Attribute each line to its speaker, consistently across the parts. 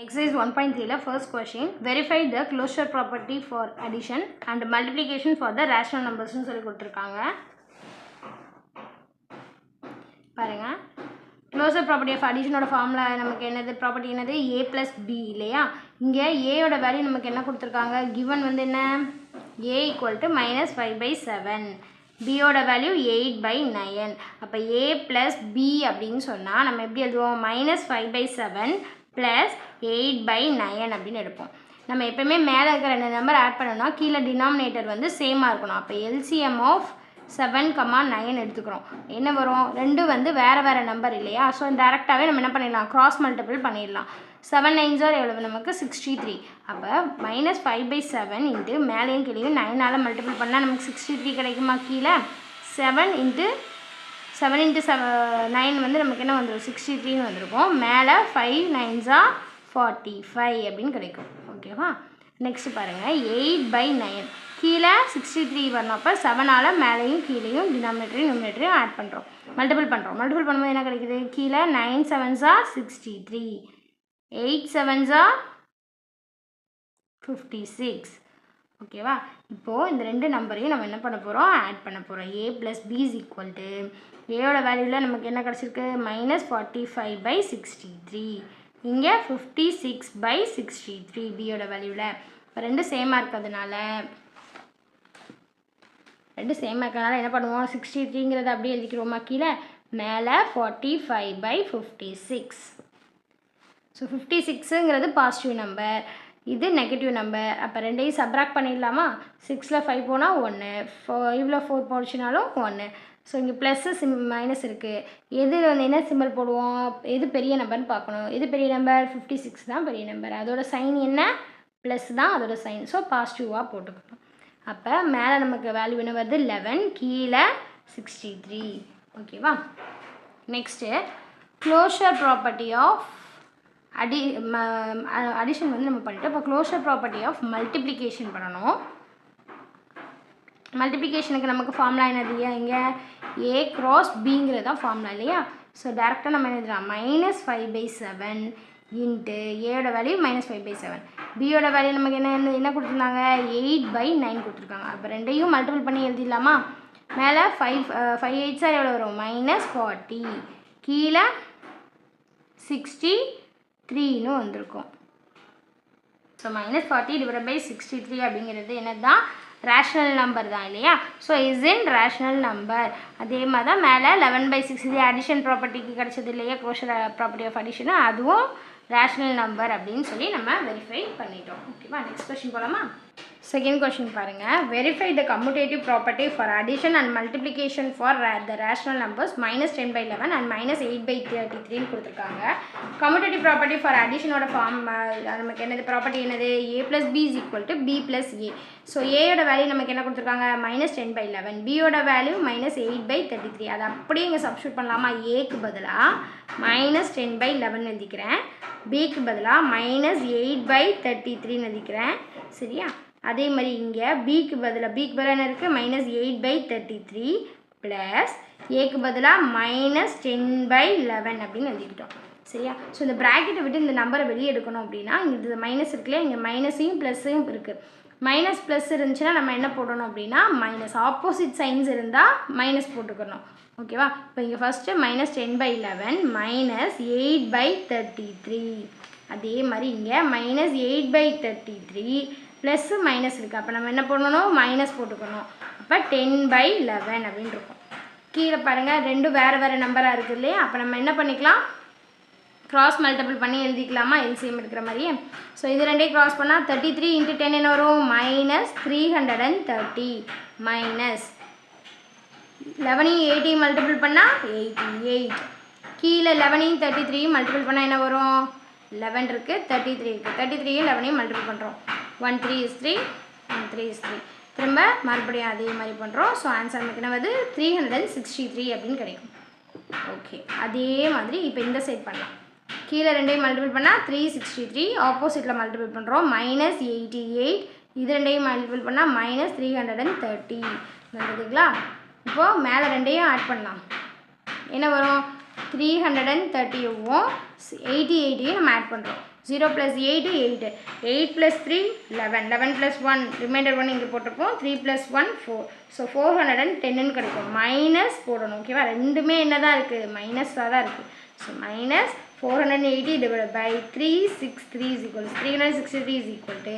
Speaker 1: Exercise 1.3 first question, verify the closure property for addition and multiplication for the rational numbers னு சொல்லி கொடுத்திருக்காங்க. பாருங்க, closure property of addition ஓட formula நமக்கு என்னது, ப்ராப்பர்ட்டி என்னது, a plus b இல்லையா. இங்கே a ஓட வேல்யூ நமக்கு என்ன கொடுத்திருக்காங்க, given வந்து என்ன, a equal to minus 5/7, b ஓட வேல்யூ 8/9. அப்போ a plus b அப்படின்னு சொன்னால் நம்ம எப்படி எழுதுவோம், minus 5/7 ப்ளஸ் 8/9 அப்படின்னு எடுப்போம். நம்ம எப்போயுமே மேலே இருக்கிற ரெண்டு நம்பர் ஆட் பண்ணோம்னா கீழே டினாமினேட்டர் வந்து சேமாக இருக்கணும். அப்போ LCM ஆஃப் 7,9 எடுத்துக்கிறோம். என்ன வரும், ரெண்டும் வந்து வேறு வேறு நம்பர் இல்லையா. ஸோ டேரெக்டாகவே நம்ம என்ன பண்ணிடலாம், கிராஸ் மல்டிபிள் பண்ணிடலாம். 7 9s எவ்வளவு நமக்கு 63. அப்போ மைனஸ் 5/7 இன்ட்டு மேலேயும் கீழேயும் 9ஆல் மல்டிபிள் பண்ணால் நமக்கு 63 கிடைக்குமா. கீழே 7 × 9 வந்து நமக்கு என்ன வந்துடும், 63ன்னு வந்திருக்கும். மேலே 5 9s 45 அப்படின்னு கிடைக்கும். ஓகேவா. நெக்ஸ்ட் பாருங்கள், 8/9 கீழே 63 வரணும். அப்போ 7ஆல் மேலேயும் கீழேயும் டினாமினேட்டரையும் நியூமினேட்டரையும் ஆட் பண்ணுறோம், மல்டிபிள் பண்ணும்போது என்ன கிடைக்குது, கீழே 9 7s 63, 8 7s 56. ஓகேவா. இப்போது இந்த ரெண்டு நம்பரையும் நம்ம என்ன பண்ண போகிறோம், ஆட் பண்ண போகிறோம். a plus b is equal to ஏயோட வேல்யூவில் நமக்கு என்ன கிடச்சிருக்கு, minus 45/63. இங்கே 56/63 பியோட வேல்யூவில். இப்போ ரெண்டு சேமாக இருக்கிறதுனால என்ன பண்ணுவோம், 63ங்கிறத அப்படியே எழுதிக்கிறோமா கீழே, மேலே 45/56. ஸோ 56ங்கிறது பாசிட்டிவ் நம்பர், இது நெகட்டிவ் நம்பர். அப்போ ரெண்டையும் சப்ராக்ட் பண்ணிடலாமா. 6ல் 5 போனால் 1, 5ல் 4 போச்சுனாலும் 1. ஸோ இங்கே ப்ளஸ்ஸு மைனஸ் இருக்குது. எது வந்து என்ன சிம்பிள் போடுவோம், எது பெரிய நம்பர்னு பார்க்கணும். எது பெரிய நம்பர், 56 தான் பெரிய நம்பர். அதோட சைன் என்ன, ப்ளஸ் தான் அதோட சைன். ஸோ பாசிட்டிவாக போட்டுக்கணும். அப்போ மேலே நமக்கு வேல்யூ என்ன வருது, 11, கீழே 63. ஓகேவா. Next closure property of addition வந்து நம்ம பண்ணிட்டோம். இப்போ க்ளோஷர் ப்ராப்பர்ட்டி ஆஃப் மல்டிப்ளிகேஷன் பண்ணணும். மல்டிப்ளிகேஷனுக்கு நமக்கு ஃபார்முலா என்னது, இங்கே a × bங்கிறது தான் ஃபார்முலா இல்லையா. ஸோ டேரெக்டாக நம்ம என்ன எழுதலாம், minus 5/7 இன்ட்டு ஏயோட வேல்யூ minus 5/7, பியோட வேல்யூ நமக்கு என்ன கொடுத்துருந்தாங்க, 8/9 கொடுத்துருக்காங்க. அப்போ ரெண்டையும் மல்டிபிள் பண்ணி எழுதிடலாமா. மேலே 5 8s எவ்வளோ வரும், -40, கீழே 63ன்னு வந்திருக்கும். ஸோ -40/63 அப்படிங்கிறது என்னது தான், ரேஷ்னல் நம்பர் தான் இல்லையா. So is in rational number. அதே மாதிரி தான் மேலே 11/6 இது அடிஷன் ப்ராப்பர்ட்டிக்கு கிடச்சது இல்லையா, க்ளோஷர் ப்ராப்பர்ட்டி ஆஃப் அடிஷனு, அதுவும் ரேஷ்னல் நம்பர் அப்படின்னு சொல்லி நம்ம வெரிஃபை பண்ணிட்டோம். ஓகேவா. நெக்ஸ்ட் கொஸ்டின் போகலாமா. செகண்ட் கொஸ்டின் பாருங்கள், verify the commutative property for addition and multiplication for the rational numbers -10/11 and -8/33 கொடுத்துருக்காங்க. கம்யூட்டேட்டிவ் ப்ராப்பர்ட்டி ஃபார் அடிஷனோட ஃபார்ம் நமக்கு என்னது, ப்ராப்பர்ட்டி என்னது, a plus b is equal to b plus a. So ஏயோட value நமக்கு என்ன கொடுத்துருக்காங்க, -10/11, பியோட வேல்யூ -8/33. அதை அப்படியே இங்கே சப்ஸ்டியூட் பண்ணலாமா. ஏக்கு பதிலாக -10/11 எழுதிக்கிறேன், பிக்கு பதிலாக -8/33 எழுதிக்கிறேன். சரியா. அதே மாதிரி இங்கே பிக்கு பதிலாக என்ன இருக்குது, -8/33 ப்ளஸ் ஏக்கு பதிலாக -10/11 அப்படின்னு எழுதிக்கிட்டோம். சரியா. ஸோ இந்த ப்ராக்கெட்டை விட்டு இந்த நம்பரை வெளியே எடுக்கணும் அப்படின்னா இந்த மைனஸ் இருக்குல்லையா, இங்கே மைனஸையும் ப்ளஸ்ஸையும் இருக்குது. மைனஸ் ப்ளஸ் இருந்துச்சுன்னா நம்ம என்ன போடணும் அப்படின்னா மைனஸ், ஆப்போசிட் சைன்ஸ் இருந்தால் மைனஸ் போட்டுக்கணும். ஓகேவா. இப்போ இங்கே ஃபஸ்ட்டு -10/11 -8/33. அதே மாதிரி இங்கே -8/33 ப்ளஸ்ஸு மைனஸ் இருக்குது. அப்போ நம்ம என்ன பண்ணணும், மைனஸ் போட்டுக்கணும். அப்போ 10/11 அப்படின்னு இருக்கும். கீழே பாருங்கள், ரெண்டும் வேறு நம்பராக இருக்குது இல்லையா. அப்போ நம்ம என்ன பண்ணிக்கலாம், க்ராஸ் மல்டிபிள் பண்ணி எழுதிக்கலாமா, எல்சிஎம் எடுக்கிற மாதிரியே. ஸோ இது ரெண்டையும் க்ராஸ் பண்ணால் 33 × 10 என்ன வரும், -330 மைனஸ் 11 8 மல்டிபிள் பண்ணால் 88. கீழே 11 33 மல்டிபிள் பண்ணால் என்ன வரும், 11 இருக்குது 33 இருக்குது, 33 11 மல்டிபிள் பண்ணுறோம், 1 3 is 3 1 3 is 3. திரும்ப மறுபடியும் அதே மாதிரி பண்ணுறோம். ஸோ ஆன்சர் நமக்கு என்ன வருது, 363 அப்படின்னு கிடைக்கும். ஓகே. அதே மாதிரி இப்போ இந்த சைட் பண்ணலாம். கீழே ரெண்டையும் மல்டிபிள் பண்ணால் 363, ஆப்போசிட்டில் மல்டிபிள் பண்ணுறோம் -88, இது ரெண்டையும் மல்டிபிள் பண்ணால் -330 வந்துடுங்களா. இப்போது மேலே ரெண்டையும் ஆட் பண்ணலாம். என்ன வரும், 330வும் 88யும் நம்ம ஆட் பண்ணுறோம். 0 plus 8 8, 8 plus 3 11, 11 plus 1 ரிமைண்டர் 1 இங்கே போட்டிருப்போம், 3 plus 1 4. ஸோ 410 கிடைக்கும். மைனஸ் போடணும். ஓகேவா, ரெண்டுமே என்ன தான் இருக்குது, மைனஸாக தான் இருக்குது. So minus 480 divided by 363 is equal to 363 is equal to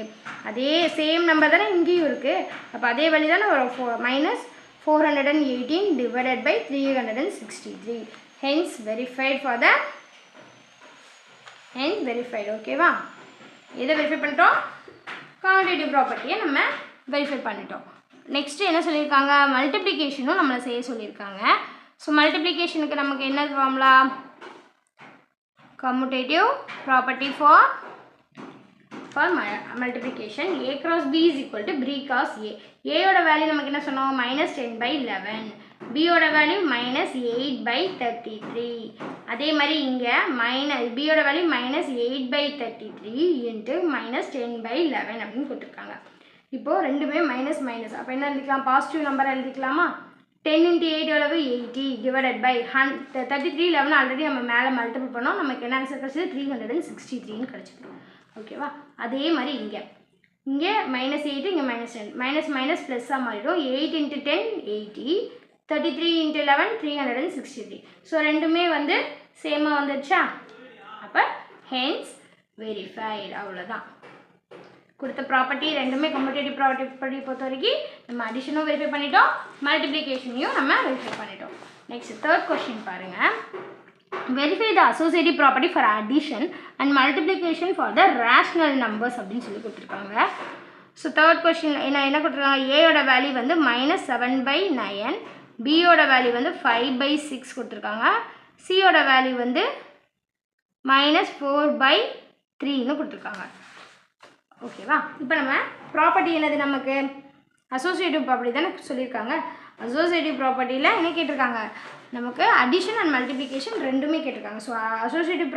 Speaker 1: அதே சேம் நம்பர் தானே இங்கேயும் இருக்குது. அப்போ அதே வழி தானே வரும். Minus 418 divided by 363. Hence verified for the verified. ஓகேவா, எதை வெரிஃபை பண்ணிட்டோம், கான்டிட்டிவ் ப்ராப்பர்ட்டியை நம்ம வெரிஃபை பண்ணிட்டோம். நெக்ஸ்ட்டு என்ன சொல்லியிருக்காங்க, மல்டிப்ளிகேஷனும் நம்மளை செய்ய சொல்லியிருக்காங்க. ஸோ மல்டிப்ளிகேஷனுக்கு நமக்கு என்ன formula, commutative property for multiplication. A cross B is equal to B cross A. A ஓட வேல்யூ நமக்கு என்ன சொன்னோம், -10/11. B ஓட வேல்யூ -8/33. அதே மாதிரி இங்கே B ஓட வேல்யூ -8/33 இன்ட்டு -10/11 அப்படின்னு கொடுத்துருக்காங்க. இப்போது ரெண்டுமே மைனஸ் மைனஸ், அப்போ என்ன எழுதிக்கலாம், பாசிட்டிவ் நம்பரை எழுதிக்கலாமா. 10 into 8 எவ்வளவு 80 divided by 33 11 ஆல்ரெடி நம்ம மேலே மல்டிபிள் பண்ணோம், நமக்கு என்ன ஆன்சர் கிடச்சிது 363ன்னு கிடச்சிடும். ஓகேவா, அதே மாதிரி இங்கே -8 இங்கே -10, மைனஸ் மைனஸ் ப்ளஸ்ஸாக மாறிடும். 8 into 10 80, 33 into 11 363. ஸோ ரெண்டுமே வந்து சேமாக வந்துடுச்சா, அப்போ ஹென்ஸ் வெரிஃபைடு. அவ்வளோதான், கொடுத்த ப்ராப்பர்ட்டி ரெண்டுமே கம்யூட்டேட்டிவ் ப்ராப்பர்ட்டி பொறுத்த வரைக்கும் நம்ம அடிஷனும் வெரிஃபை பண்ணிட்டோம், மல்டிப்ளிகேஷனையும் நம்ம வெரிஃபை பண்ணிட்டோம். நெக்ஸ்ட் தேர்ட் கொஸ்டின் பாருங்கள். Verify the associative property for addition and multiplication for the rational numbers அப்படின்னு சொல்லி கொடுத்துருக்காங்க. ஸோ தேர்ட் கொஸ்டின் என்ன கொடுத்துருக்காங்க, ஏயோட வேல்யூ வந்து -7/9, பியோட வேல்யூ வந்து 5/6 கொடுத்துருக்காங்க, சியோட வேல்யூ வந்து -4/3ன்னு கொடுத்துருக்காங்க. ஓகேவா, இப்போ நம்ம ப்ராப்பர்ட்டி என்னது, நமக்கு அசோசியேட்டிவ் ப்ராப்பர்ட்டி தானே சொல்லியிருக்காங்க. அசோசியேட்டிவ் ப்ராப்பர்ட்டியில் என்ன கேட்டிருக்காங்க, நமக்கு அடிஷன் அண்ட் மல்டிப்ளிகேஷன் ரெண்டுமே கேட்டிருக்காங்க. ஸோ அசோசியேட்டிவ்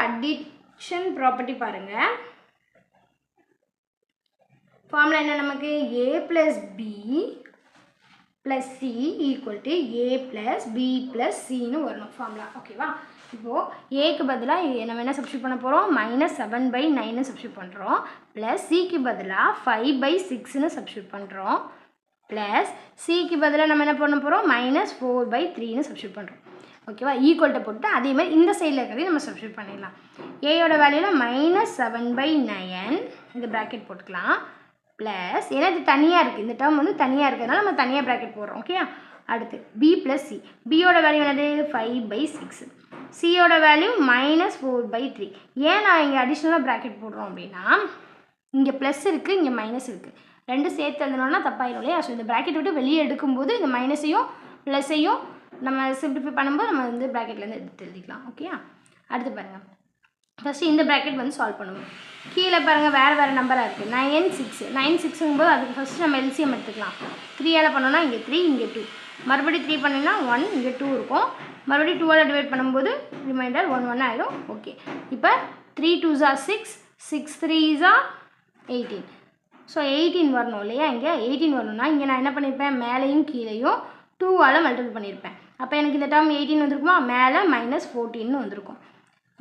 Speaker 1: அடிஷன் ப்ராப்பர்ட்டி பாருங்கள். ஃபார்முலா என்ன, நமக்கு A + B + C = A + B + Cன்னு வரணும் ஃபார்முலா. ஓகேவா, இப்போது ஏக்கு பதிலாக நம்ம என்ன சப்ஸ்டியூட் பண்ண போகிறோம், -7/9ன்னு சப்ஸ்டியூட் பண்ணுறோம், ப்ளஸ் சிக்கு பதிலாக 5/6ன்னு சப்ஸ்டியூட் பண்ணுறோம், ப்ளஸ் சிக்கு பதிலாக நம்ம என்ன பண்ண போகிறோம், -4/3ன்னு சப்ஸ்டியூட் பண்ணுறோம். ஓகேவா, ஈக்குவல்ட்டை போட்டு அதே மாதிரி இந்த சைடில் இருக்கிறதையும் நம்ம சப்ஸ்டியூட் பண்ணிடலாம். ஏயோட வேல்யூவில் -7/9 இந்த ப்ராக்கெட் போட்டுக்கலாம், ப்ளஸ் ஏன்னா இது தனியாக இருக்குது, இந்த டேர்ம் வந்து தனியாக இருக்கிறதுனால நம்ம தனியாக ப்ராக்கெட் போடுறோம். ஓகே, அடுத்து B + C. பியோட வேல்யூ என்னது 5/6, சியோட வேல்யூ -4/3. ஏன் நான் இங்கே அடிஷ்னலாக ப்ராக்கெட் போடுறோம் அப்படின்னா, இங்கே ப்ளஸ் இருக்குது, இங்கே மைனஸ் இருக்குது, ரெண்டு சேர்த்து எழுதணும்னா தப்பாயிடும் இல்லையா. ஸோ இந்த ப்ராக்கெட் விட்டு வெளியே எடுக்கும்போது இந்த மைனஸையும் ப்ளஸ்ஸையும் நம்ம சிம்பிளிஃபை பண்ணும்போது நம்ம வந்து ப்ராக்கெட்லேருந்து எடுத்து எழுதிக்கலாம். ஓகே, அடுத்து பாருங்கள், ஃபஸ்ட்டு இந்த ப்ராக்கெட் வந்து சால்வ் பண்ணுவோம். கீழே பாருங்கள் வேறு நம்பராக இருக்குது, 9 6. 9 6ங்கும்போது அதுக்கு ஃபஸ்ட்டு நம்ம எல்சிஎம் எடுத்துக்கலாம். 3ஆல் பண்ணோன்னா இங்கே 3 இங்கே 2, மறுபடியும் 3 பண்ணிங்கன்னா 1 இங்கே 2 இருக்கும், மறுபடியும் 2ஆல் டிவைட் பண்ணும்போது ரிமைண்டர் 1 1 ஆகிடும். ஓகே, இப்போ 3 2s are 6, 6 3s are 18. So 18 வரணும் இல்லையா, இங்கே 18 வரணும்னா இங்கே நான் என்ன பண்ணியிருப்பேன், மேலேயும் கீழேயும் 2ஆல் மல்டிபிள் பண்ணியிருப்பேன். அப்போ எனக்கு இந்த டேர்ம் 18 வந்திருக்குமா, மேலே -14ன்னு வந்திருக்கும்.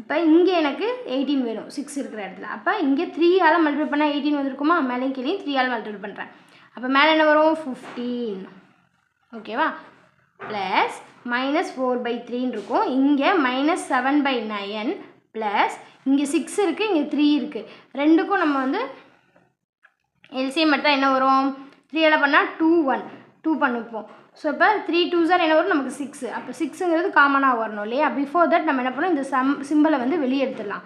Speaker 1: இப்போ இங்கே எனக்கு 18 வேணும் 6 இருக்கிற இடத்துல, அப்போ இங்கே 3ஆல் மல்டிபிள் பண்ணால் 18 வந்திருக்குமா, மேலேயும் கீழேயும் 3ஆல் மல்டிபிள் பண்ணுறேன், அப்போ மேலே என்ன வரும் 15. ஓகேவா, ப்ளஸ் -4/3ன்னு இருக்கும், இங்கே -7/9 ப்ளஸ் இங்கே 6 இருக்குது, இங்கே 3 இருக்குது, ரெண்டுக்கும் நம்ம வந்து எல்சிஎம் எடுத்தால் என்ன வரும், 3ஆல் பண்ணால் 2 1 2 பண்ணிப்போம். ஸோ இப்போ 3 2s are என்ன வரும், நமக்கு 6. அப்போ 6ங்கிறது காமனாக வரணும் இல்லையா. பிஃபோர் தட் நம்ம என்ன பண்ணோம், இந்த சிம்பிளை வந்து வெளியே எடுத்துடலாம்.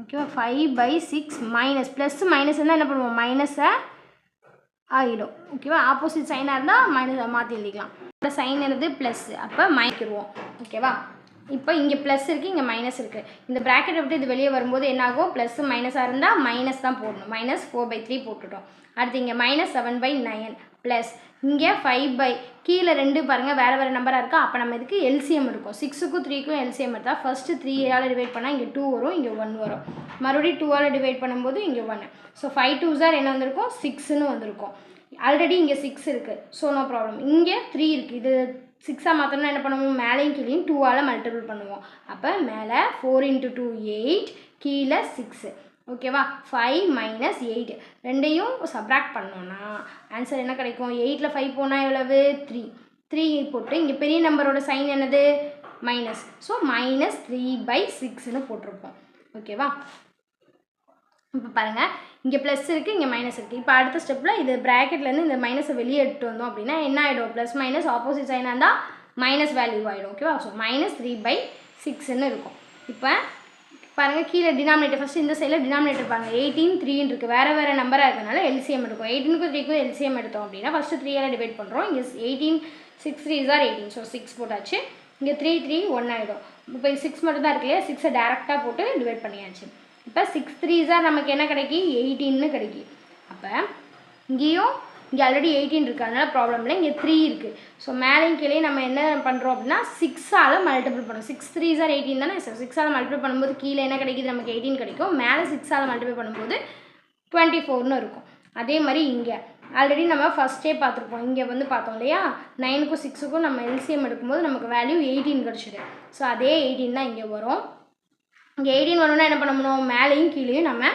Speaker 1: ஓகேவா, 5/6 மைனஸ் ப்ளஸ் மைனஸ் இருந்தால் என்ன பண்ணுவோம், மைனஸை ஆகிடும். ஓகேவா, ஆப்போசிட் சைனாக இருந்தால் மைனஸை மாற்றி எழுதிக்கலாம். இப்போ சைன் இருந்து ப்ளஸ், அப்போ மைக்கிடுவோம். ஓகேவா, இப்போ இங்கே ப்ளஸ் இருக்குது, இங்கே மைனஸ் இருக்குது, இந்த ப்ராக்கெட்டை விட்டு இது வெளியே வரும்போது என்னாகும், ப்ளஸ் மைனஸாக இருந்தால் மைனஸ் தான் போடணும், -4/3 போட்டுட்டோம். அடுத்து இங்கே -7/9 ப்ளஸ் இங்கே 5 கீழே 2 பாருங்கள் வேறு நம்பராக இருக்கா, அப்போ நம்ம இதுக்கு எல்சிஎம் இருக்கும். 6க்கும் 3க்கும் எல்சிஎம் எடுத்தால் ஃபஸ்ட்டு 3ஆல் டிவைட் பண்ணால் இங்கே 2 வரும், இங்கே 1 வரும், மறுபடியும் 2ஆல் டிவைட் பண்ணும்போது இங்கே 1. ஸோ 5 2s are என்ன வந்திருக்கும், 6ன்னு வந்திருக்கும். ஆல்ரெடி இங்கே 6 இருக்குது, ஸோ நோ ப்ராப்ளம். இங்கே 3 இருக்குது, இது 6ஆக மாற்றணும்னா என்ன பண்ணுவோம், மேலேயும் கீழேயும் 2ஆல் மல்டிபிள் பண்ணுவோம். அப்போ மேலே 4 × 2 8, கீழே 6. ஓகேவா? 5 - 8 ரெண்டையும் சப்ராக்ட் பண்ணோன்னா ஆன்சர் என்ன கிடைக்கும்? 8ல் 5 போனால் எவ்வளவு? 3. 3 போட்டு இங்கே பெரிய நம்பரோட சைன் என்னது? மைனஸ். ஸோ -3/6ன்னு போட்டிருப்போம். ஓகேவா? இப்போ பாருங்கள், இங்கே ப்ளஸ் இருக்குது, இங்கே மைனஸ் இருக்குது. இப்போ அடுத்த ஸ்டெப்பில் இது ப்ராக்கெட்லேருந்து இந்த மைனஸை வெளியே எடுத்து வந்தோம் அப்படின்னா என்ன ஆகிடும்? ப்ளஸ் மைனஸ் ஆப்போசிட் சைனாக இருந்தால் மைனஸ் வேல்யூ ஆகிடும். ஓகேவா? ஸோ -3/6ன்னு இருக்கும். இப்போ பாருங்கள், கீழே டினாமினேட்டர் ஃபஸ்ட்டு இந்த சைடில் டினாமினேட்டர் பாருங்கள் 18 3ன்னு இருக்குது. வேறு நம்பராக இருக்கிறதுனால எல்சிஎம் எடுக்கும். 18க்கும் 3க்கும் எல்சிஎம் எடுத்தோம் அப்படின்னா ஃபஸ்ட்டு 3ஆல் டிவைட் பண்ணுறோம். இங்கே 18 6 3s are 18. ஸோ 6 போட்டாச்சு. இங்கே 3 3 1 ஆகிடும். இப்போ 6 மட்டும் தான் இருக்கு இல்லையா? 6ஐ டேரெக்டாக போட்டு டிவைட் பண்ணியாச்சு. இப்போ 6 3s are நமக்கு என்ன கிடைக்கி? 18ன்னு கிடைக்கி. அப்போ இங்கேயும் இங்கே ஆல்ரெடி 18 இருக்குது, அதனால ப்ராப்ளம் இல்லை. இங்கே 3 இருக்குது. ஸோ மேலேயும் கீழே நம்ம என்ன பண்ணுறோம் அப்படின்னா 6ஆல் மல்டிபிள் பண்ணுறோம். 6 3s are 18 தானே? 6ஆல் மல்டிபிள் பண்ணும்போது கீழே என்ன கிடைக்கிது? நமக்கு 18 கிடைக்கும். மேலே 6ஆல் மல்டிபிள் பண்ணும்போது 24ன்னு இருக்கும். அதே மாதிரி இங்கே ஆல்ரெடி நம்ம ஃபஸ்ட்டே பார்த்துருப்போம். இங்கே வந்து பார்த்தோம் இல்லையா? 9க்கும் 6க்கும் நம்ம எல்சிஎம் எடுக்கும்போது நமக்கு வேல்யூ 18 கிடச்சிது. ஸோ அதே 18 தான் இங்கே வரும். இங்கே 18 வரணும்னா என்ன பண்ணணும்? மேலேயும் கீழேயும் நம்ம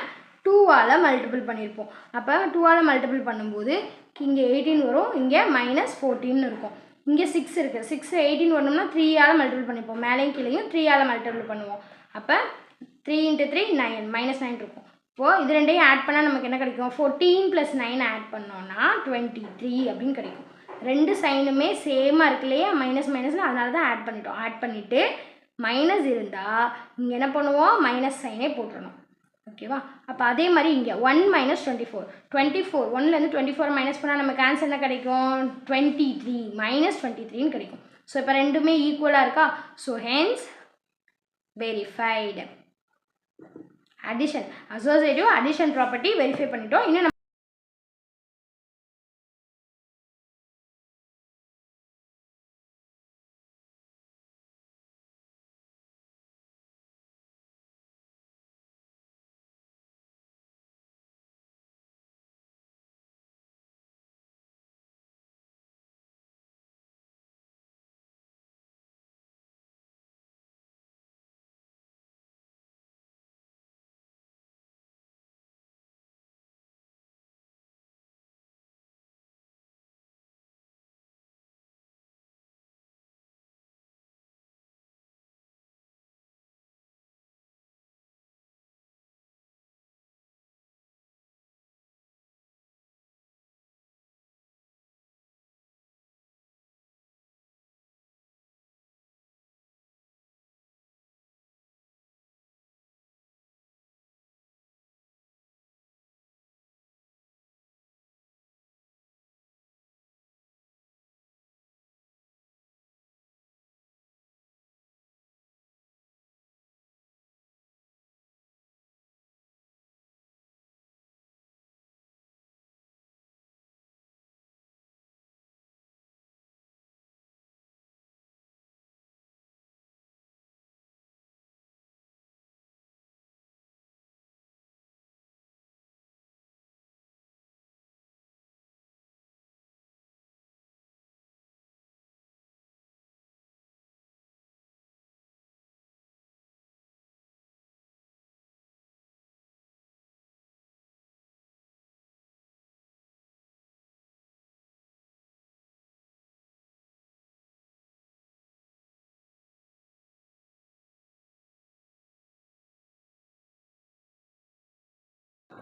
Speaker 1: 2ஆல் மல்டிபிள் பண்ணியிருப்போம். அப்போ 2ஆல் மல்டிபிள் பண்ணும்போது இங்கே 18 வரும், இங்கே -14 இருக்கும். இங்கே 6 இருக்குது. 6 18 வரணும்னா 3ஆல் மல்டிபிள் பண்ணிப்போம். மேலேயும் கீழேயும் 3ஆல் மல்டிபிள் பண்ணுவோம். அப்போ 3 × 3 9 -9 இருக்கும். இப்போது இது ரெண்டையும் ஆட் பண்ணால் நமக்கு என்ன கிடைக்கும்? 14 + 9 ஆட் பண்ணோன்னா 23 அப்படின்னு கிடைக்கும். ரெண்டு சைனுமே சேமாக இருக்கு இல்லையா? மைனஸில், அதனால தான் ஆட் பண்ணிட்டோம். ஆட் பண்ணிவிட்டு மைனஸ் இருந்தால் இங்கே என்ன பண்ணுவோம்? மைனஸ் சைனே போட்டுடணும். ஓகேவா? அப்போ அதே மாதிரி இங்கே 1 - 24 24 1லேருந்து 24 மைனஸ் பண்ணால் நமக்கு ஆன்சர் என்ன கிடைக்கும்? 23 -23ன்னு கிடைக்கும். ஸோ இப்போ ரெண்டுமே ஈக்குவலாக இருக்கா? So hence verified. Addition, associative addition property verify பண்ணிட்டோம். இன்னும்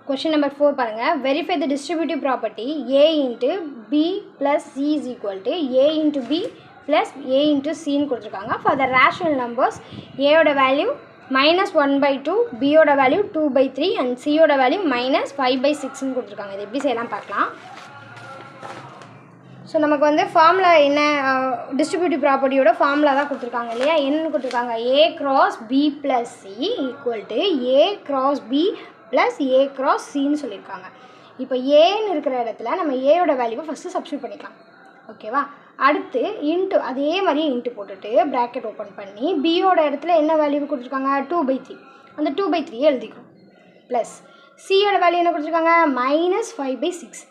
Speaker 1: Question number 4 பாருங்க. Verify the distributive property A into B plus C is equal to A into B plus A into C ன்னு கொடுத்துருக்காங்க. For the rational numbers A ஓட value -1/2, B ஓட value 2/3 and C ஓட value -5/6ன்னு கொடுத்துருக்காங்க. இது எப்படி செய்யலாம் பார்க்கலாம். ஸோ நமக்கு வந்து ஃபார்முலா என்ன, டிஸ்ட்ரிபியூட்டிவ் ப்ராப்பர்ட்டியோட ஃபார்முலா தான் கொடுத்துருக்காங்க இல்லையா? என்னென்னு கொடுத்துருக்காங்க? A cross B plus C equal to A cross B plus A cross Cன்னு சொல்லியிருக்காங்க. இப்போ ஏன்னு இருக்கிற இடத்துல நம்ம ஏயோட வேல்யூவை ஃபஸ்ட்டு சப்ஸ்டியூட் பண்ணிக்கலாம். ஓகேவா? அடுத்து இன்ட்டு அதே மாதிரியே இன்ட்டு போட்டுட்டு ப்ராக்கெட் ஓப்பன் பண்ணி பியோட இடத்துல என்ன வேல்யூ கொடுத்துருக்காங்க? 2/3. அந்த 2/3 எழுதிக்கிறோம். ப்ளஸ் சியோட வேல்யூ என்ன கொடுத்துருக்காங்க? -5/6.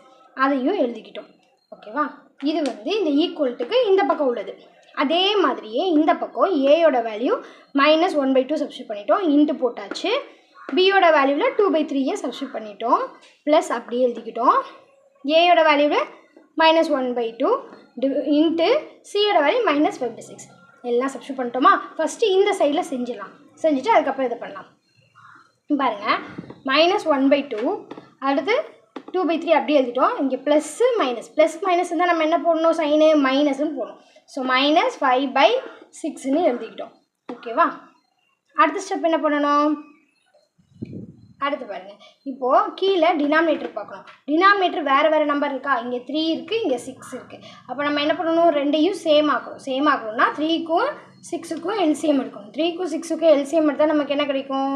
Speaker 1: அதையும் எழுதிக்கிட்டோம். ஓகேவா? இது வந்து இந்த ஈக்குவல்ட்டுக்கு இந்த பக்கம் உள்ளது. அதே மாதிரியே இந்த பக்கம் ஏயோட வேல்யூ -1/2 சப்ஸ்டியூட் பண்ணிட்டோம், இன்ட்டு போட்டாச்சு. பியோட வேல்யூவில் 2/3 சப்ஸ்டியூட் பண்ணிட்டோம், ப்ளஸ் அப்படியே எழுதிக்கிட்டோம். ஏயோட வேல்யூவில் -1/2 இன்ட்டு சியோட வேல்யூ -5/6 எல்லாம் சப்ஸ்டியூட் பண்ணிட்டோமா. ஃபஸ்ட்டு இந்த சைடில் செஞ்சுட்டு அதுக்கப்புறம் இதை பண்ணலாம். பாருங்கள், -1/2 அடுத்து 2/3 அப்படியே எழுதிட்டோம். இங்கே ப்ளஸ்ஸு மைனஸ் இருந்தால் நம்ம என்ன போடணும், சைனு மைனஸ்ன்னு போடணும். ஸோ -5/6ன்னு எழுதிக்கிட்டோம். ஓகேவா. அடுத்த ஸ்டெப் என்ன பண்ணணும், அடுத்து பாருங்கள், இப்போது கீழே டினாமினேட்டர் பார்க்கணும். டினாமினேட்டர் வேறு நம்பர் இருக்கா, இங்கே 3 இருக்குது, இங்கே 6 இருக்குது. அப்போ நம்ம என்ன பண்ணணும், ரெண்டையும் சேம் ஆக்கணும்னா 3க்கும் 6க்கும் எல்சிஎம் எடுக்கணும். 3க்கும் 6க்கும் எல்சிஎம் எடுத்தால் நமக்கு என்ன கிடைக்கும்,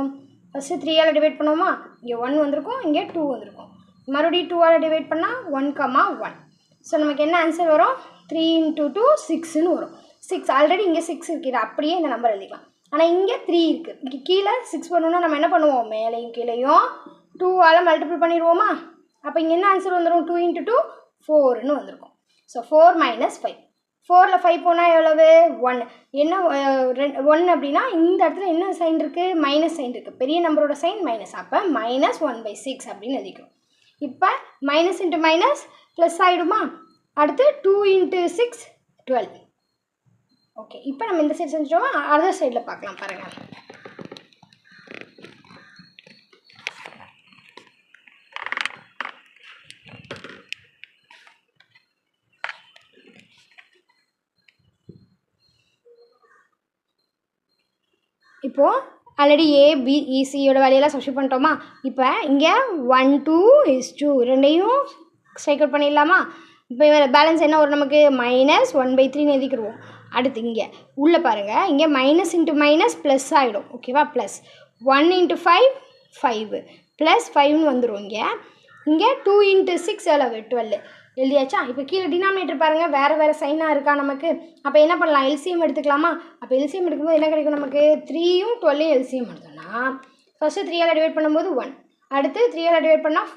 Speaker 1: ஃபஸ்ட்டு 3ஆல் டிவைட் பண்ணுவோமா, இங்கே 1 வந்திருக்கும், இங்கே 2 வந்திருக்கும். மறுபடியும் 2ஆல் டிவைட் பண்ணால் 1,1. ஸோ நமக்கு என்ன ஆன்சர் வரும், 3 × 2 6ன்னு வரும். 6 ஆல்ரெடி இங்கே 6 இருக்குது, இது அப்படியே இந்த நம்பர் எழுதிக்கலாம். ஆனால் இங்கே 3 இருக்குது, இங்கே கீழே 6 பண்ணணும்னா நம்ம என்ன பண்ணுவோம், மேலேயும் கீழேயும் 2ஆல் மல்டிபிள் பண்ணிடுவோமா. அப்போ இங்கே என்ன ஆன்சர் வந்துடும், 2 × 2 4ன்னு வந்திருக்கும். ஸோ 4 - 5, 4ல் 5 போனால் எவ்வளவு, 1. என்ன 1 அப்படின்னா இந்த இடத்துல என்ன சைன் இருக்குது, மைனஸ் சைன் இருக்குது, பெரிய நம்பரோட சைன் மைனஸ். அப்போ -1/6 அப்படின்னு எழுதிக்கிறோம். இப்போ மைனஸ் இன்ட்டு மைனஸ் ப்ளஸ் ஆகிடுமா. அடுத்து 2 × 6 12. ஓகே, இப்போ நம்ம இந்த சைடு செஞ்சிட்டோம், அதர் சைடில் பார்க்கலாம் பாருங்கள். இப்போது ஆல்ரெடி ஏபிஇசியோட வேலையெல்லாம் சப்ஸ்டியூட் பண்ணிட்டோமா. இப்போ இங்கே 1 2 2 ரெண்டையும் ஸ்ட்ரைக் அவுட் பண்ணிடலாமா. இப்போ பேலன்ஸ் என்ன வரும் நமக்கு, -1/3ன்னு எழுதிக்கிடுவோம். அடுத்து இங்கே உள்ளே பாருங்கள், இங்கே மைனஸ் இன்ட்டு மைனஸ் ப்ளஸ் ஆகிடும். ஓகேவா. ப்ளஸ் 1 × 5 5 ப்ளஸ் 5ன்னு வந்துடும். இங்கே 2 × 6 எவ்வளவு, 12 எழுதியாச்சா. இப்போ கீழே டினாமினேட்டர் பாருங்கள், வேறு சைனாக இருக்கா நமக்கு. அப்போ என்ன பண்ணலாம், எல்சிஎம் எடுத்துக்கலாமா. அப்போ எல்சிஎம் எடுக்கும்போது என்ன கிடைக்கும் நமக்கு, 3யும் 12யும் எல்சிஎம் எடுத்தோம்னா ஃபஸ்ட்டு 3ஆல் டிவைட் பண்ணும்போது 1, அடுத்து 3ஆல் டிவைட் பண்ணால்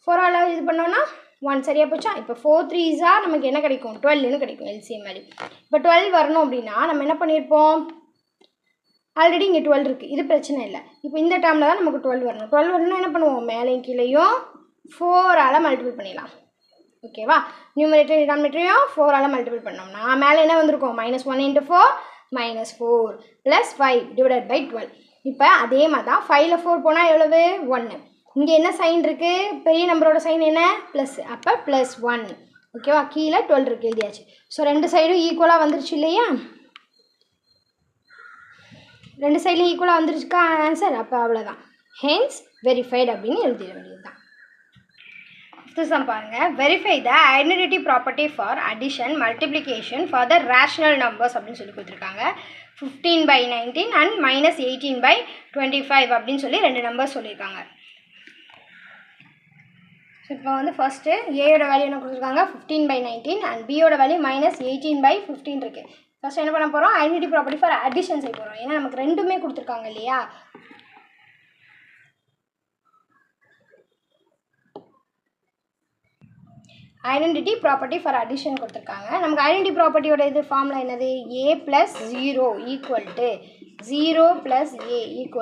Speaker 1: 4ஆல் இது பண்ணோன்னா 1. சரியாக போச்சா. இப்போ 4 3s நமக்கு என்ன கிடைக்கும், 12ன்னு கிடைக்கும் எல்சிஎம் வேல்யூ. இப்போ 12 வரணும் அப்படின்னா நம்ம என்ன பண்ணியிருப்போம், ஆல்ரெடி இங்கே 12 இருக்குது, இது பிரச்சனை இல்லை. இப்போ இந்த டேர்மில் தான் நமக்கு 12 வரணும். 12 வரணும்னா என்ன பண்ணுவோம், மேலேயும் கீழேயும் 4ஆல் மல்டிபிள் பண்ணிடலாம். ஓகேவா. நியூமரேட்டர் டினாமினேட்டரையும் 4ஆல் மல்டிபிள் பண்ணோம்னா மேலே என்ன வந்திருக்கும், -1 × 4 -4 ப்ளஸ் 5 / 12. இப்போ அதே மாதிரி தான் 5ல் 4 போனால் எவ்வளவு, 1. இங்கே என்ன சைன் இருக்குது, பெரிய நம்பரோட சைன் என்ன, ப்ளஸ். அப்போ +1. ஓகேவா. கீழே 12 இருக்குது, எழுதியாச்சு. ஸோ ரெண்டு சைடும் ஈக்குவலாக வந்துருச்சு இல்லையா, ரெண்டு சைட்லையும் ஈக்குவலாக வந்துருச்சுக்கா ஆன்சர். அப்போ அவ்வளோதான், ஹென்ஸ் வெரிஃபைடு அப்படின்னு எழுதிட வேண்டியது தான். சம் பாருங்கள், verify the identity property for addition multiplication for the rational numbers அப்படின்னு சொல்லி கொடுத்துருக்காங்க. 15/19 அண்ட் -18/25 அப்படின்னு சொல்லி 2 நம்பர் சொல்லியிருக்காங்க. ஸோ இப்போ வந்து ஃபஸ்ட்டு ஏயோட வேல்யூ என்ன கொடுத்துருக்காங்க, 15/19 அண்ட் பியோட வேல்யூ -18/15 இருக்குது. ஃபஸ்ட் என்ன பண்ண போகிறோம், ஐடென்டிட்டி ப்ராப்பர்ட்டி ஃபார் அடிஷன் செய்ய போகிறோம். ஏன்னா நமக்கு ரெண்டுமே கொடுத்துருக்காங்க இல்லையா. ஐடென்டிட்டி ப்ராப்பர்ட்டி ஃபார் அடிஷன் கொடுத்துருக்காங்க. நமக்கு ஐடென்டிட்டி ப்ராப்பர்ட்டியோட இது ஃபார்முலா என்னது, a + 0 = 0 + a =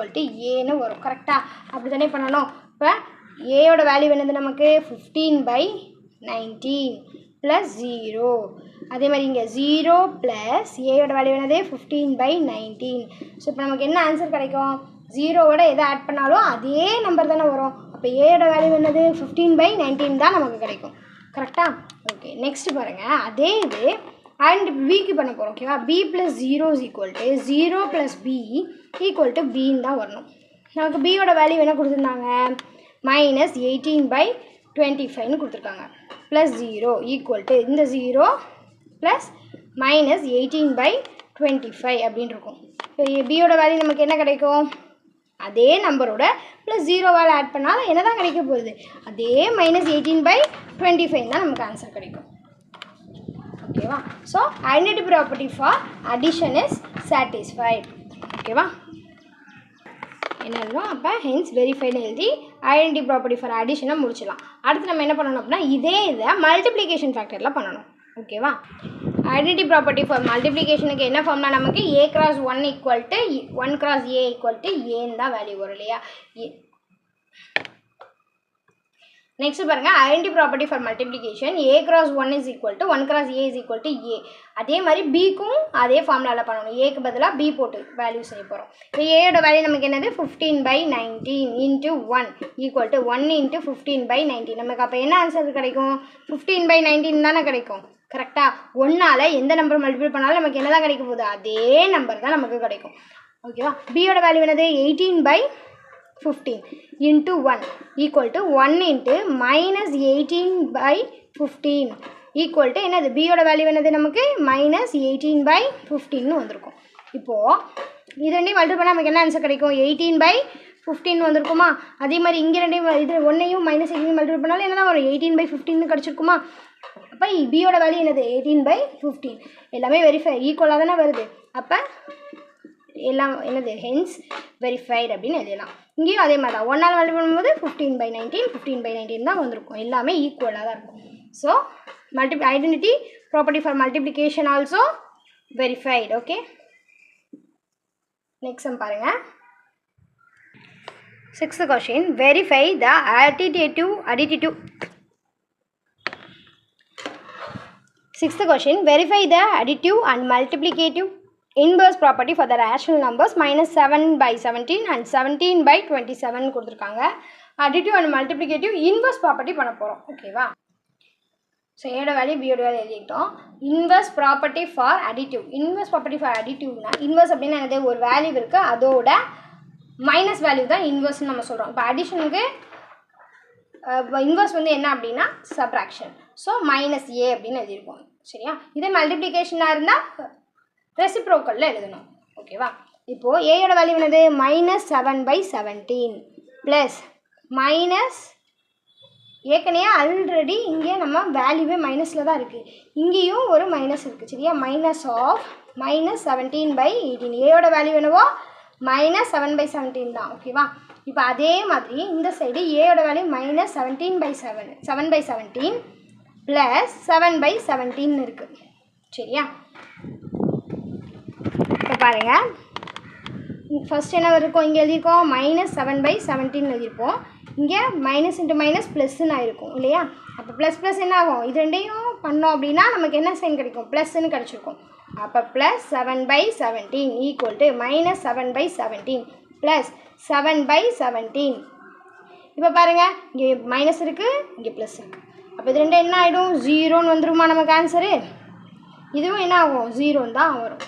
Speaker 1: aன்னு வரும். கரெக்டாக அப்படி தானே பண்ணணும். இப்போ ஏயோட வேல்யூ என்னது நமக்கு, 15/19 + 0. அதே மாதிரி இங்கே 0 + ஏயோட வேல்யூ என்னது, 15/19. ஸோ இப்போ நமக்கு என்ன ஆன்சர் கிடைக்கும், 0வோட எதை ஆட் பண்ணாலும் அதே நம்பர் தானே வரும். அப்போ ஏயோட வேல்யூ என்னது, 15/19 தான் நமக்கு கிடைக்கும். கரெக்டாக. ஓகே, நெக்ஸ்ட்டு பாருங்கள், அதே இது ஐடென்டிட்டி பிக்கு பண்ண போகிறோம். ஓகேவா. b + 0 = 0 + b = bன்னு தான் வரணும். நமக்கு பியோட வேல்யூ என்ன கொடுத்துருந்தாங்க, -18/25ன்னு கொடுத்துருக்காங்க. ப்ளஸ் 0 = இந்த 0 ப்ளஸ் -18/25 அப்படின்னு இருக்கும். இப்போ பியோட வேல்யூ நமக்கு என்ன கிடைக்கும், அதே நம்பரோட ப்ளஸ் 0வால் ஆட் பண்ணால் என்ன தான் கிடைக்க போகுது, அதே -18/25 தான் நமக்கு ஆன்சர் கிடைக்கும். ஓகேவா. So identity property for addition is satisfied. ஓகேவா. என்னன்னா அப்போ ஹென்ஸ் வெரிஃபைடு எழுதி ஐடென்டிட்டி ப்ராப்பர்ட்டி ஃபார் அடிஷனை முடிச்சிடலாம். அடுத்து நம்ம என்ன பண்ணணும் அப்படின்னா இதே இதை மல்டிப்ளிகேஷன் ஃபேக்டரில் பண்ணணும். ஓகேவா. ஐடென்டிட்டி ப்ராப்பர்ட்டி ஃபார் மல்டிப்ளிகேஷனுக்கு என்ன ஃபார்ம்னா நமக்கு a cross 1 equal to 1 cross a equal to ஏன்னு தான் வேல்யூ வரும் இல்லையா. நெக்ஸ்ட் பாருங்க, identity property for multiplication a cross 1 is equal to 1 cross a is equal to a. அதே மாதிரி பிக்கும் அதே ஃபார்முலாவில் பண்ணணும். ஏக்கு பதிலாக பி போட்டு வேல்யூ செய்ய போகிறோம். இப்போ ஏயோட வேல்யூ நமக்கு என்னது 15/19 இன்ட்டு 1 ஈக்குவல் டு 1 இன்ட்டு 15/19. நமக்கு அப்போ என்ன ஆன்சர் கிடைக்கும்? 15/19 தானே கிடைக்கும். கரெக்டாக? ஒன்றால் எந்த நம்பர் மல்டிபிள் பண்ணாலும் நமக்கு என்ன தான் கிடைக்க போகுது? அதே நம்பர் தான் நமக்கு கிடைக்கும். ஓகேவா? பியோட வேல்யூ என்னது 18/15 into 1 equal to 1 into minus 18/15 equal to என்னது? பியோட வேல்யூ என்னது நமக்கு மைனஸ் 18/15 வந்திருக்கும். இப்போது இது ரெண்டையும் மல்டிபிள் பண்ணால் நமக்கு என்ன ஆன்சர் கிடைக்கும்? 18/15 வந்திருக்குமா? அதே மாதிரி இங்கே ரெண்டையும் இது ஒன்றையும் மைனஸ் 18 மல்டிபிள் பண்ணாலும் என்ன தான் வரும்? 18/15 கிடச்சிருக்குமா? அப்போ பியோட வேல்யூ என்னது? 18/15. எல்லாமே வெரிஃபை ஈக்குவலாக தானே வருது. அப்போ எல்லாம் என்னது? ஹென்ஸ் வெரிஃபைடு அப்படின்னு எழுதலாம். இங்கேயும் அதே மாதிரி தான். ஒன்றால் மல்டிபிள் பண்ணும்போது 15/19 தான் வந்திருக்கும். எல்லாமே ஈக்குவலாக தான் இருக்கும். So identity property for multiplication also verified. Okay, next sum பாருங்கள். 6th question, verify the additive 6th question, verify the additive and multiplicative inverse property for the rational numbers minus 7/17 and 17/27 கொடுத்துருக்காங்க. additive and multiplicative inverse property பண்ண போகிறோம். ஓகேவா? So ஏட value பியோட value எழுதிக்கிட்டோம். Inverse property for additive. Inverse property for அடிட்டிவ்னா inverse அப்படின்னா என்னது? ஒரு வேல்யூ இருக்குது, அதோட மைனஸ் வேல்யூ தான் இன்வர்ஸ்னு நம்ம சொல்கிறோம். இப்போ அடிஷனுக்கு இன்வர்ஸ் வந்து என்ன அப்படின்னா சப்ராக்ஷன். ஸோ மைனஸ் ஏ அப்படின்னு எழுதியிருக்கோம். சரியா? இதே மல்டிப்ளிகேஷனாக இருந்தால் ரெசிப்ரோக்கலில் எழுதணும். ஓகேவா? இப்போது ஏயோட வேல்யூ என்னது? மைனஸ் 7/17 ப்ளஸ் மைனஸ் ஏற்கனவே ஆல்ரெடி இங்கே நம்ம வேல்யூவே மைனஸில் தான் இருக்குது. இங்கேயும் ஒரு மைனஸ் இருக்குது. சரியா? Minus of minus 17/18. ஏயோட வேல்யூ என்னவோ மைனஸ் 7/17 தான். ஓகேவா? இப்போ அதே மாதிரி இந்த சைடு ஏயோட வேல்யூ மைனஸ் 7/17 ப்ளஸ் 7/17 இருக்குது. சரியா? இப்போ பாருங்கள், ஃபஸ்ட் என்ன இருக்கும்? இங்கே எழுதியிருக்கோம் மைனஸ் 7/17 எழுதியிருப்போம். இங்கே மைனஸ் இன்ட்டு மைனஸ் ப்ளஸ்ன்னு ஆகிருக்கும் இல்லையா? அப்போ ப்ளஸ் ப்ளஸ் என்ன ஆகும்? இது ரெண்டையும் பண்ணோம் அப்படின்னா நமக்கு என்ன சைன் கிடைக்கும்? ப்ளஸ்ன்னு கிடச்சிருக்கும். அப்போ plus 7/17 equal to minus 7/17 plus 7/17. இப்போ பாருங்கள், இங்கே மைனஸ் இருக்குது, இங்கே ப்ளஸ் இருக்குது. அப்போ இது ரெண்டும் என்ன ஆகிடும்? 0ன்னு வந்துருமா நமக்கு ஆன்சரு? இதுவும் என்ன ஆகும்? 0ன்னு தான் வரும்.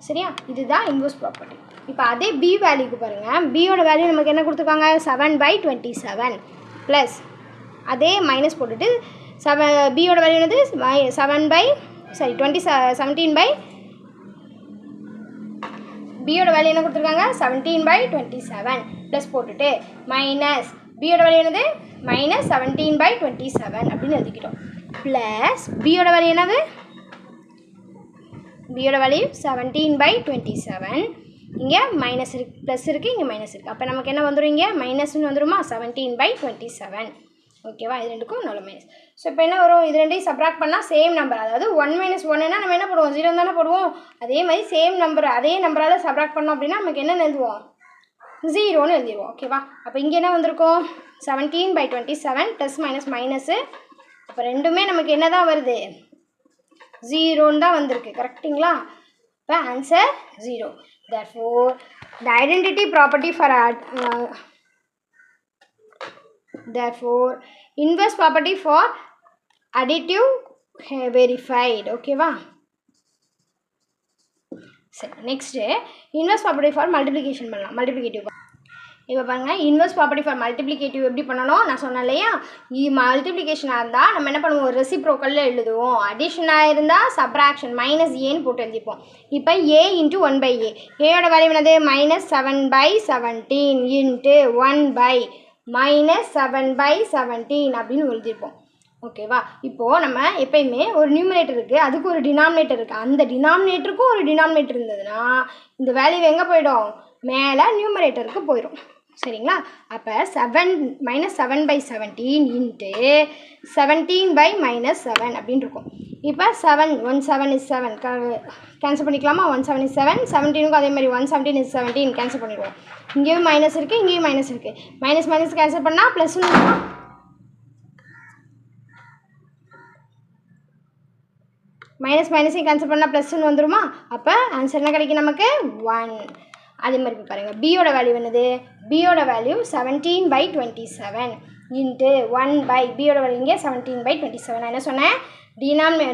Speaker 1: சரியா? இதுதான் இன்வர்ஸ் ப்ராப்பர்ட்டி. இப்போ அதே பி வேல்யூக்கு பாருங்கள். பியோட வேல்யூ நமக்கு என்ன கொடுத்துருக்காங்க? 7/27 ப்ளஸ் அதே மைனஸ் போட்டுட்டு பியோட வேல்யூ என்னது? 17/, பியோட வேல்யூ என்ன கொடுத்துருக்காங்க? 17/27 ப்ளஸ் போட்டுட்டு மைனஸ் பியோட வேல்யூ என்னது? மைனஸ் 17/27 அப்படின்னு எழுதிக்கிட்டோம். ப்ளஸ் பியோட வேல்யூ என்னது? பியோட வேல்யூ 17/27. இங்கே மைனஸ் இருக்குது, ப்ளஸ் இருக்குது, இங்கே மைனஸ் இருக்குது. அப்போ நமக்கு என்ன வந்துடும்? இங்கே மைனஸ்ன்னு வந்துடுமா? 17/27. ஓகேவா? இது ரெண்டுக்கும் நல்ல மைனஸ். ஸோ இப்போ என்ன வரும்? இது ரெண்டையும் சப்ராக்ட் பண்ணால் சேம் நம்பர், அதாவது 1 - 1ன்னா நம்ம என்ன போடுவோம்? 0 தானே போடுவோம். அதே மாதிரி சேம் நம்பர் அதே நம்பரால் சப்ராக்ட் பண்ணோம் அப்படின்னா நமக்கு என்ன எழுதுவோம்? 0ன்னு எழுதிடுவோம். ஓகேவா? அப்போ இங்கே என்ன வந்திருக்கும்? 17/27 ப்ளஸ் மைனஸ் மைனஸு. அப்போ ரெண்டுமே நமக்கு என்ன தான் வருது? 0ன்னு தான் வந்திருக்கு. கரெக்டுங்களா? இப்போ answer 0. Therefore, the identity property for inverse property for additive verified. Okay va? சரி, next inverse property for multiplication பண்ணலாம். மல்டிப்ளிகேட்டிவ் இப்போ பாருங்கள், இன்வர்ஸ் ப்ராப்பர்ட்டி ஃபார் மல்டிப்ளிகேட்டிவ் எப்படி பண்ணணும் நான் சொன்னேன் இல்லையா? மல்டிப்ளிகேஷனாக இருந்தால் நம்ம என்ன பண்ணுவோம்? ரெசிப்ரோக்கலில் எழுதுவோம். அடிஷனாக இருந்தால் சப்ராக்ஷன் மைனஸ் ஏன்னு போட்டு எழுதிப்போம். இப்போ ஏ இன்ட்டு 1/a. ஏயோட வேல்யூ என்னது? மைனஸ் 7/17 இன்ட்டு 1/ மைனஸ் 7/17 அப்படின்னு எழுதியிருப்போம். ஓகேவா? இப்போது நம்ம எப்பயுமே ஒரு நியூமரேட்டர் இருக்குது, அதுக்கு ஒரு டினாமினேட்டர் இருக்குது. அந்த டினாமினேட்டருக்கும் ஒரு டினாமினேட்டர் இருந்ததுன்னா இந்த வேல்யூ எங்கே போயிடும்? மேலே நியூமரேட்டருக்கு போயிடும். சரிங்களா? அப்போ மைனஸ் 7/17 இன்ட்டு 17/-7 அப்படின்னு இருக்கும். இப்போ 7 1 7 is 7 கேன்சல் பண்ணிக்கலாமா? 1 7 is 7. 17க்கும் அதே மாதிரி 1 17 is 17 கேன்சல் பண்ணிடுவோம். இங்கேயும் மைனஸ் இருக்குது, இங்கேயும் மைனஸ் இருக்குது. மைனஸ் மைனஸ் கேன்சல் பண்ணால் ப்ளஸ் மைனஸ் மைனஸையும் கேன்சல் பண்ணால் ப்ளஸ்ன்னு வந்துடுமா? அப்போ ஆன்சர் என்ன கிடைக்கும் நமக்கு? 1. அதே மாதிரி இப்போ பாருங்கள், பியோட வேல்யூ என்னது? பியோட வேல்யூ 17/27 இன்ட்டு 1 பியோட வேல்யூ இங்கே 17/27. நான் என்ன சொன்னேன்?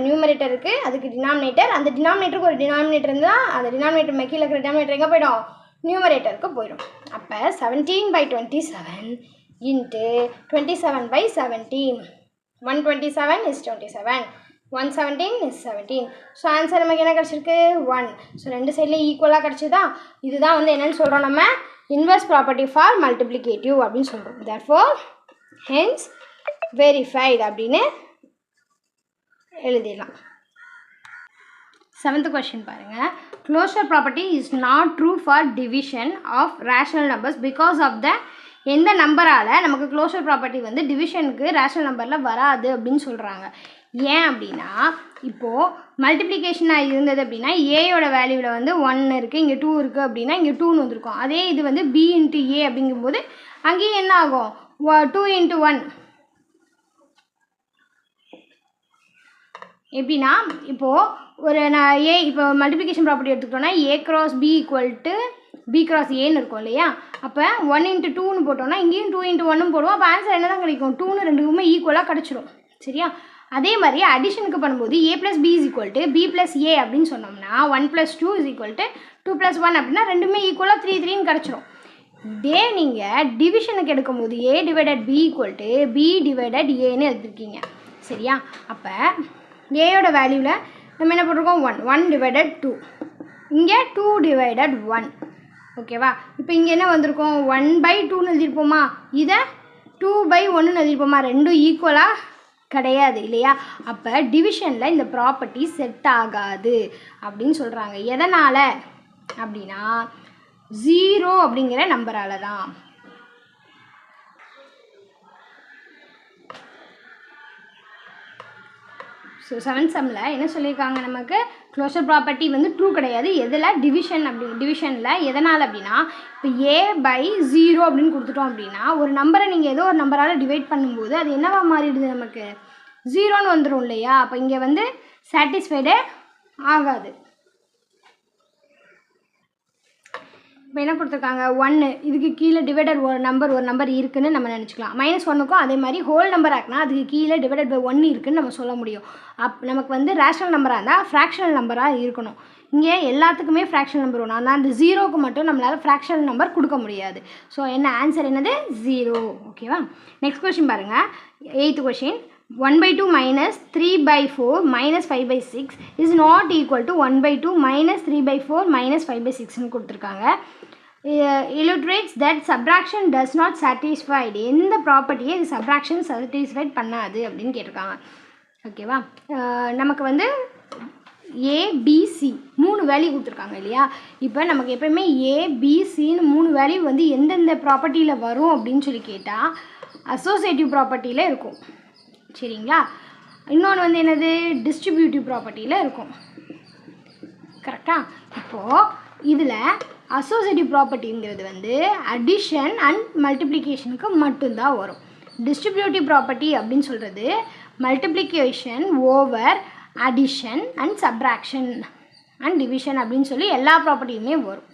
Speaker 1: நியூமரேட்டர் இருக்குது, அதுக்கு டினாமினேட்டர், அந்த டினாமினேட்டருக்கு ஒரு டினாமினேட்டர் இருந்தால் அந்த டினாமினேட்டர் கீழே இருக்கிற டினாமினேட்டர் எங்கே போயிடும்? நியூமரேட்டருக்கு போயிடும். அப்போ 17/27 into 27/17. 127 is 27, 117 is 17. So answer நமக்கு என்ன கிடச்சிருக்கு? 1. ஸோ ரெண்டு சைட்லேயும் ஈக்குவலாக கிடச்சிதா? இதுதான் வந்து என்னென்னு சொல்கிறோம் நம்ம? இன்வெர்ஸ் ப்ராப்பர்ட்டி ஃபார் மல்டிப்ளிகேட்டிவ் அப்படின்னு சொல்கிறோம். தேர்ஃபோர் ஹென்ஸ் வெரிஃபைட் அப்படின்னு எழுதிடலாம். 7th கொஸ்டின் பாருங்கள். Closure property is not true for division of rational numbers because of the எந்த நம்பரால் நமக்கு க்ளோஷர் ப்ராப்பர்ட்டி வந்து டிவிஷனுக்கு ரேஷனல் நம்பரில் வராது அப்படின்னு சொல்கிறாங்க. ஏன் அப்படின்னா, இப்போது மல்டிப்ளிகேஷனாக இருந்தது அப்படின்னா ஏயோட வேல்யூவில் வந்து 1 இருக்குது, இங்கே 2 இருக்குது அப்படின்னா இங்கே 2ன்னு வந்திருக்கும். அதே இது வந்து பி இன்ட்டு ஏ அப்படிங்கும்போது அங்கேயும் என்ன ஆகும்? 2 × 1. எப்படின்னா, இப்போது ஒரு நான் இப்போ மல்டிப்ளிகேஷன் ப்ராப்பர்ட்டி எடுத்துக்கிட்டோன்னா A × B = B × Aன்னு இருக்கும் இல்லையா? அப்போ 1 × 2ன்னு போட்டோன்னா இங்கேயும் 2 × 1ன்னு போடுவோம். அப்போ ஆன்சர் என்ன தான் கிடைக்கும்? 2ன்னு ரெண்டுக்குமே ஈக்குவலாக கிடச்சிரும். சரியா? அதே மாதிரி அடிஷனுக்கு பண்ணும்போது A + B = B + A அப்படின்னு சொன்னோம்னா 1 + 2 = 2 + 1 அப்படின்னா ரெண்டுமே ஈக்குவலாக 3 3ன்னு கிடச்சிரும். இதே நீங்கள் டிவிஷனுக்கு எடுக்கும்போது A/B = B/Aன்னு எடுத்துருக்கீங்க. சரியா? அப்போ ஏயோட வேல்யூவில் நம்ம என்ன போட்டிருக்கோம்? 1/2. இங்கே 2/1. ஓகேவா? இப்போ இங்கே என்ன வந்திருக்கோம்? 1/2ன்னு எழுதியிருப்போமா? இதை 2/1ன்னு எழுதியிருப்போமா? ரெண்டும் ஈக்குவலாக கிடையாது இல்லையா? அப்போ டிவிஷனில் இந்த ப்ராப்பர்ட்டி செட் ஆகாது அப்படின்னு சொல்கிறாங்க. எதனால் அப்படின்னா 0 அப்படிங்கிற நம்பரால் தான். ஸோ 7th சம்மில் என்ன சொல்லியிருக்காங்க? நமக்கு க்ளோஷர் ப்ராப்பர்ட்டி வந்து ட்ரூ கிடையாது. எதில்? டிவிஷனில். எதனால் அப்படின்னா, இப்போ A/0 அப்படின்னு கொடுத்துட்டோம் அப்படின்னா ஒரு நம்பரை நீங்கள் ஏதோ ஒரு நம்பரால் டிவைட் பண்ணும்போது அது என்னவா மாறிடுது? நமக்கு 0ன்னு வந்துடும் இல்லையா? அப்போ இங்கே வந்து சாட்டிஸ்ஃபைடே ஆகாது. இப்போ என்ன கொடுத்துருக்காங்க? 1. இதுக்கு கீழே டிவைடட் ஒரு நம்பர் இருக்குதுன்னு நம்ம நினச்சிக்கலாம். -1க்கும் அதே மாதிரி ஹோல் நம்பர் ஆக்குனா அதுக்கு கீழே /1 இருக்குதுன்னு நம்ம சொல்ல முடியும். நமக்கு வந்து ரேஷனல் நம்பராக இருந்தால் ஃப்ராக்ஷனல் நம்பராக இருக்கணும். இங்கே எல்லாத்துக்குமே ஃப்ராக்ஷனல் நம்பர் வரும். ஆனால் அந்த 0க்கு மட்டும் நம்மளால் ஃப்ராக்ஷனல் நம்பர் கொடுக்க முடியாது. ஸோ என்ன ஆன்சர் என்னது? 0. ஓகேவா? நெக்ஸ்ட் கொஸ்டின் பாருங்கள். 8th question. 1/2 - 3/4 - 5/6 is not equal to 1/2 - 3/4 - 5/6ன்னு கொடுத்துருக்காங்க. illustrates that subtraction does not satisfy. எந்த ப்ராப்பர்ட்டியை இது சப்ராக்ஷன் சாட்டிஸ்ஃபைட் பண்ணாது அப்படின்னு கேட்டிருக்காங்க. ஓகேவா? நமக்கு வந்து ABC 3 வேல்யூ கொடுத்துருக்காங்க இல்லையா? இப்போ நமக்கு எப்போயுமே ABCன்னு 3 வேல்யூ வந்து எந்தெந்த ப்ராப்பர்ட்டியில் வரும் அப்படின்னு சொல்லி கேட்டால் அசோசியேட்டிவ் ப்ராப்பர்ட்டியில் இருக்கும். சரிங்களா? இன்னொன்று வந்து என்னது? டிஸ்ட்ரிபியூட்டிவ் ப்ராப்பர்ட்டியில் இருக்கும். கரெக்டாக? இப்போது இதில் அசோசியேட்டிவ் ப்ராப்பர்ட்டிங்கிறது வந்து அடிஷன் அண்ட் மல்டிப்ளிகேஷனுக்கு மட்டும்தான் வரும். டிஸ்ட்ரிபியூட்டிவ் ப்ராப்பர்ட்டி அப்படின்னு சொல்கிறது multiplication over addition and subtraction and division அப்படின்னு சொல்லி எல்லா ப்ராப்பர்ட்டியுமே வரும்.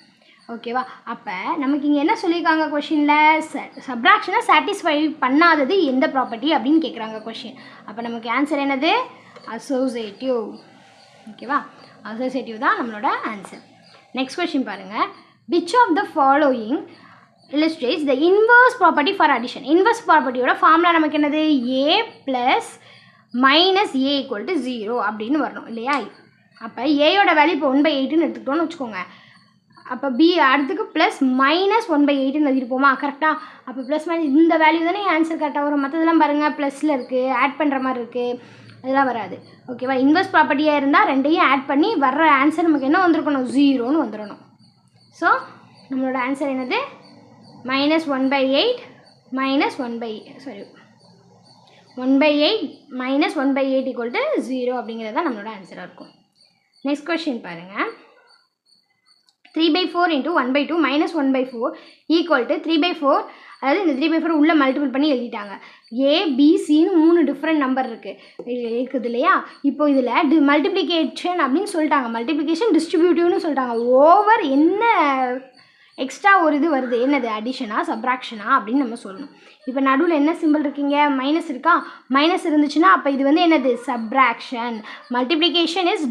Speaker 1: ஓகேவா? அப்போ நமக்கு இங்கே என்ன சொல்லியிருக்காங்க கொஷினில்? சப்ராக்ஷனை சாட்டிஸ்ஃபை பண்ணாதது எந்த ப்ராப்பர்ட்டி அப்படின்னு கேட்குறாங்க கொஷின். அப்போ நமக்கு ஆன்சர் என்னது? அசோசியேட்டிவ். ஓகேவா? அசோசியேட்டிவ் தான் நம்மளோட ஆன்சர். நெக்ஸ்ட் கொஷின் பாருங்கள். which of the following illustrates the inverse property for addition? Inverse ப்ராப்பர்ட்டியோட ஃபார்முலா நமக்கு என்னது? A + -A = 0 அப்படின்னு வரணும் இல்லையா? அப்போ ஏயோட வேல்யூ இப்போ 1/8ன்னு எடுத்துக்கிட்டோன்னு வச்சுக்கோங்க. அப்போ B அடுத்துக்கு +-1/8ன்னு எழுதிருப்போமா? கரெக்டாக? அப்போ +- இந்த வேல்யூ தானே ஆன்சர் கரெக்டாக வரும். மற்றதெல்லாம் பாருங்கள் ப்ளஸில் இருக்குது, ஆட் பண்ணுற மாதிரி இருக்குது, அதெல்லாம் வராது. ஓகேவா? இன்வெர்ஸ் ப்ராப்பர்ட்டியாக இருந்தால் ரெண்டையும் ஆட் பண்ணி வர்ற ஆன்சர் நமக்கு என்ன வந்திருக்கணும்? 0ன்னு வந்துடணும். ஸோ நம்மளோட ஆன்சர் என்னது? -1/8 -1/8 1/8 minus 1/8 equal to 0 அப்படிங்கிறது தான் நம்மளோட ஆன்சராக இருக்கும். நெக்ஸ்ட் கொஸ்டின் பாருங்கள். 3/4 into 1/2 minus 1/4 equal to 3/4. அதாவது இந்த 3/4 உள்ளே மல்டிபிள் பண்ணி எழுதிட்டாங்க. ஏபிசின்னு 3 டிஃப்ரெண்ட் நம்பர் இருக்குது இல்லையா. இப்போ இதில் மல்டிப்ளிகேஷன் அப்படின்னு சொல்லிட்டாங்க, மல்டிப்ளிகேஷன் டிஸ்ட்ரிபியூட்டிவ்னு சொல்லிட்டாங்க. ஓவர் என்ன எக்ஸ்ட்ரா ஒரு இது வருது, என்னது அடிஷனா சப்ராக்ஷனா அப்படின்னு நம்ம சொல்லணும். இப்போ நடுவில் என்ன சிம்பிள் இருக்கீங்க, மைனஸ் இருக்கா. மைனஸ் இருந்துச்சுன்னா அப்போ இது வந்து என்னது subtraction. Multiplication is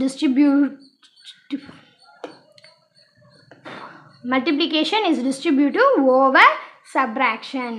Speaker 1: multiplication is distributive over subtraction.